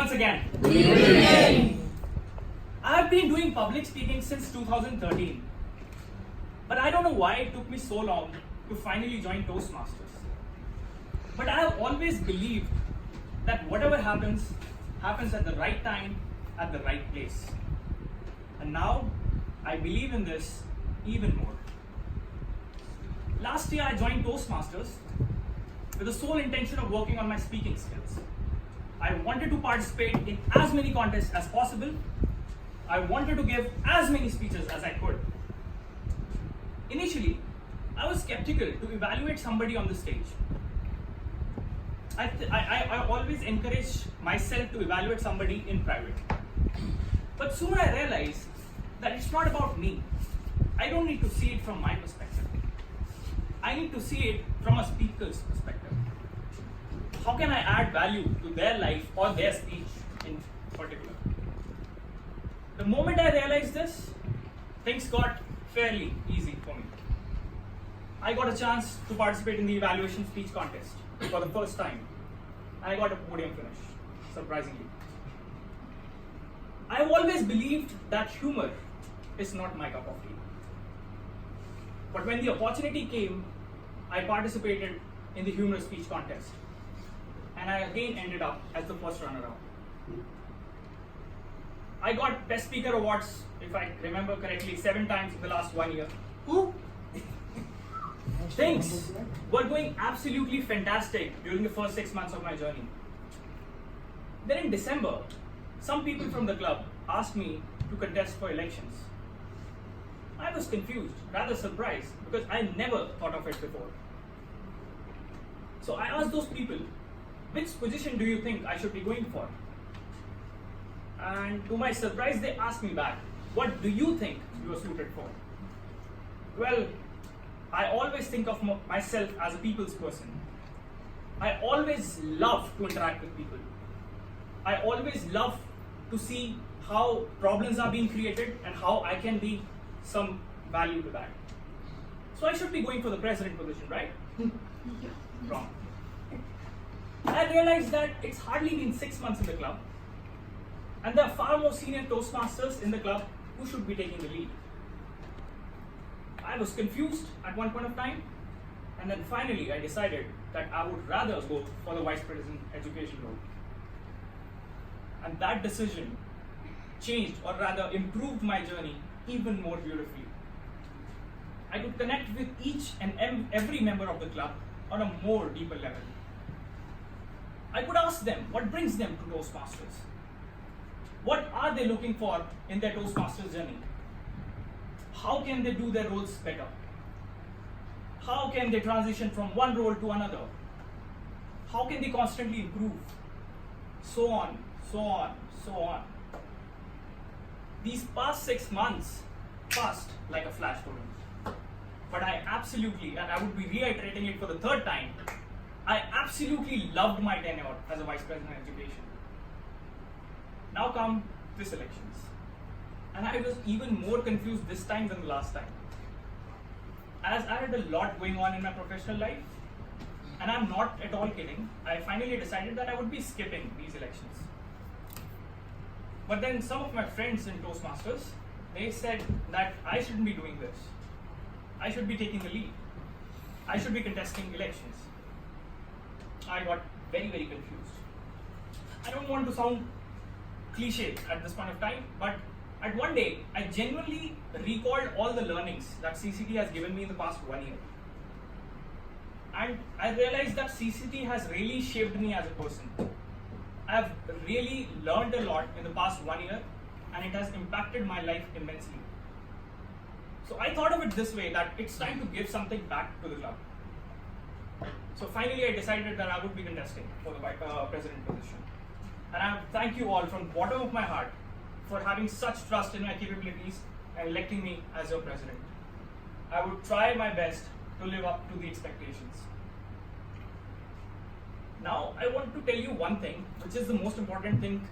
once again. Good evening. I have been doing public speaking since 2013. But I don't know why it took me so long to finally join Toastmasters. But I have always believed that whatever happens, happens at the right time, at the right place. And now, I believe in this even more. Last year I joined Toastmasters with the sole intention of working on my speaking skills. I wanted to participate in as many contests as possible. I wanted to give as many speeches as I could. Initially, I was skeptical to evaluate somebody on the stage. I always encourage myself to evaluate somebody in private. But soon I realized that it's not about me. I don't need to see it from my perspective. I need to see it from a speaker's perspective. How can I add value to their life or their speech in particular? The moment I realized this, things got fairly easy for me. I got a chance to participate in the evaluation speech contest for the first time, and I got a podium finish, surprisingly. I have always believed that humor is not my cup of tea. But when the opportunity came, I participated in the humor speech contest, and I again ended up as the first runner-up. I got Best Speaker awards, if I remember correctly, 7 times in the last 1 year. Things were going absolutely fantastic during the first 6 months of my journey. Then in December, some people from the club asked me to contest for elections. I was confused, rather surprised, because I never thought of it before. So I asked those people, which position do you think I should be going for? And to my surprise, they asked me back, what do you think you are suited for? Well, I always think of myself as a people's person. I always love to interact with people. I always love to see how problems are being created and how I can be some value to that. So I should be going for the president position, right? Wrong. I realized that it's hardly been 6 months in the club, and there are far more senior Toastmasters in the club who should be taking the lead. I was confused at one point of time, and then finally I decided that I would rather go for the Vice President Education role. And that decision changed, or rather improved, my journey even more beautifully. I could connect with each and every member of the club on a more deeper level. I could ask them what brings them to Toastmasters. What are they looking for in their Toastmasters journey? How can they do their roles better? How can they transition from one role to another? How can they constantly improve? So on, so on, so on. These past 6 months passed like a flash for me. But I absolutely, and I would be reiterating it for the 3rd time, I absolutely loved my tenure as a Vice President of Education. Now come this elections. And I was even more confused this time than the last time. As I had a lot going on in my professional life, and I'm not at all kidding, I finally decided that I would be skipping these elections. But then some of my friends in Toastmasters, they said that I shouldn't be doing this. I should be taking the lead. I should be contesting elections. I got very, very confused. I don't want to sound cliche at this point of time, but at one day, I genuinely recalled all the learnings that CCT has given me in the past 1 year. And I realized that CCT has really shaped me as a person. I have really learned a lot in the past 1 year, and it has impacted my life immensely. So I thought of it this way, that it's time to give something back to the club. So finally I decided that I would be contesting for the president position. And I thank you all from the bottom of my heart for having such trust in my capabilities and electing me as your president. I would try my best to live up to the expectations. Now I want to tell you one thing, which is the most important thing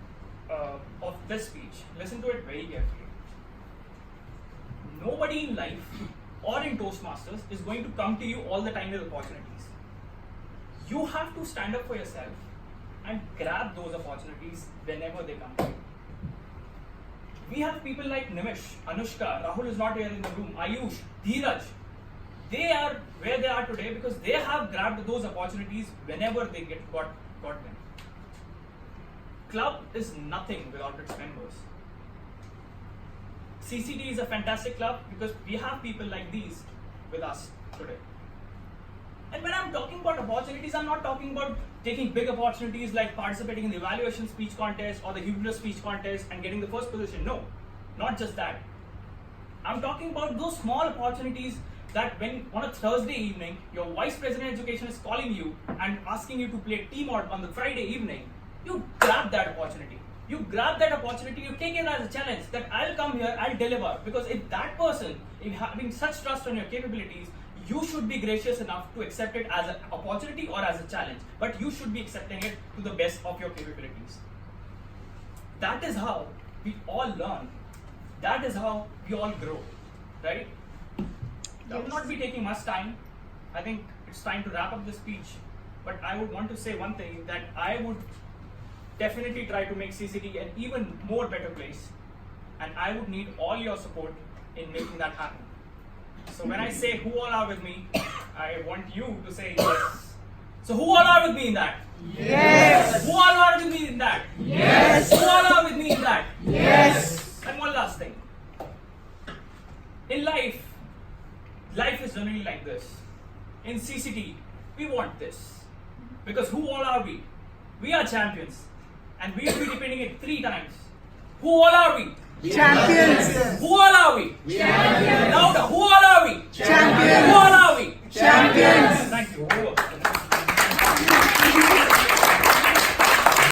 of this speech. Listen to it very carefully. Nobody in life or in Toastmasters is going to come to you all the time with opportunities. You have to stand up for yourself and grab those opportunities whenever they come. We have people like Nimish, Anushka, Rahul is not here in the room, Ayush, Dheeraj. They are where they are today because they have grabbed those opportunities whenever they got them. Club is nothing without its members. CCT is a fantastic club because we have people like these with us today. And when I'm talking about opportunities, I'm not talking about taking big opportunities like participating in the evaluation speech contest or the humorous speech contest and getting the first position. No, not just that. I'm talking about those small opportunities that when on a Thursday evening, your Vice President Education is calling you and asking you to play team out on the Friday evening, you grab that opportunity. You grab that opportunity, you take it as a challenge that I'll come here, I'll deliver. Because if that person, if having such trust on your capabilities, you should be gracious enough to accept it as an opportunity or as a challenge. But you should be accepting it to the best of your capabilities. That is how we all learn. That is how we all grow, right? I will not be taking much time. I think it's time to wrap up the speech. But I would want to say one thing, that I would definitely try to make CCT an even more better place. And I would need all your support in making that happen. So when I say who all are with me, I want you to say yes. So who all are with me in that? Yes. Who all are with me in that? Yes. Who all are with me in that? Yes. And one last thing. In life is generally like this. In CCT, we want this. Because who all are we? We are champions. And we will be repeating it 3 times. Who all are we? Champions. Who all are we? Champions. Louder. Who all are we? Champions. Who all are we? Champions. Thank you.